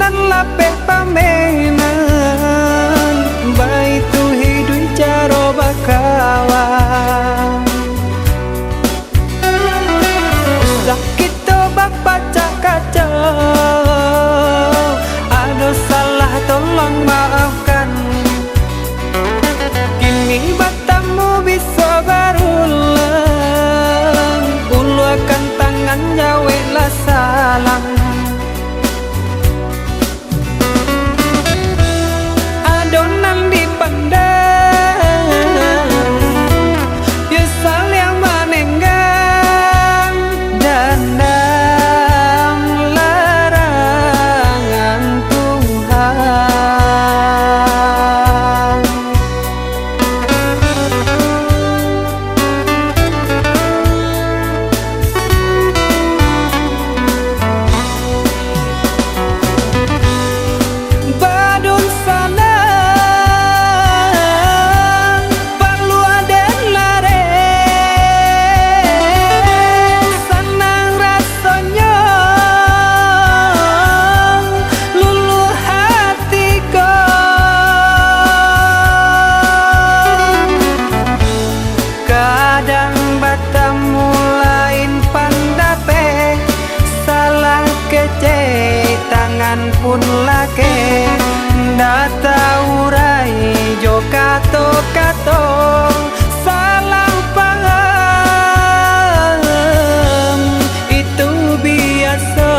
nan lape pamenan bai tu hidui caro bakawan sakit to bapak kacau ada salah tolong maafkan kini batamu bisa berulang ulurkan tangan jawablah salam adonan dipandang nyesal yang menenggang dandang larangan Tuhan badun sana perlu ada lare senang rasanya luluh hatiku kadang batamu lain pandape salah kece tangan pun lake data urai jo kato salah paham itu biasa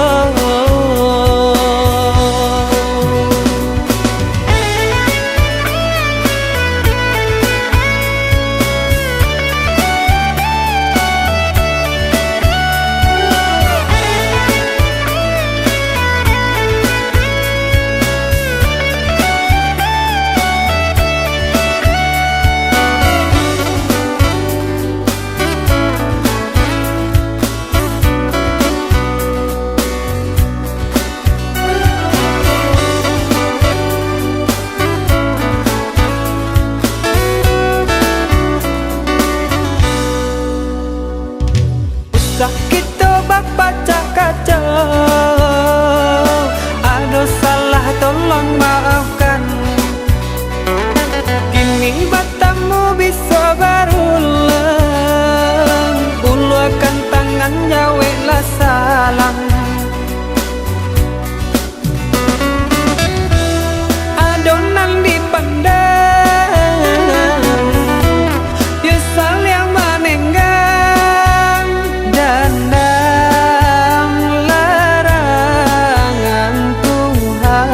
sakit to bapak kacau ada salah tolong maafkan kini batamu bisa berulang ulurkan tangan jawablah salam adonan dipandang nyesal yang menenggang dandang larangan Tuhan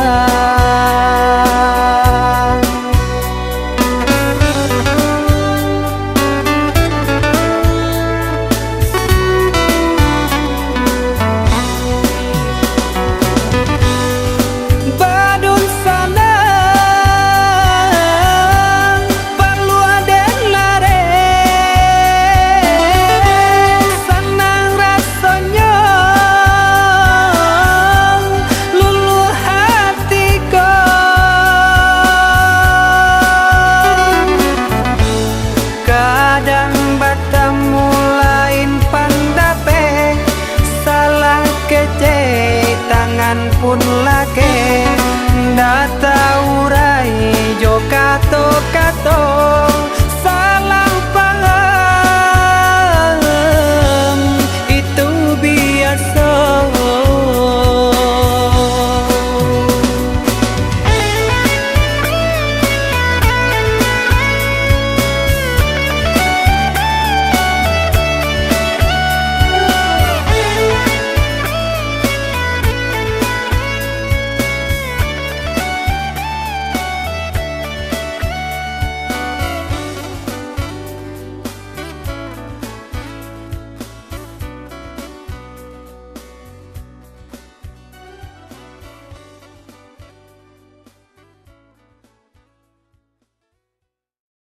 badun sana perlu ada lare senang rasanya luluh hatiku kadang batamu lain pandape salah kece tangan pun lake data urai jo kato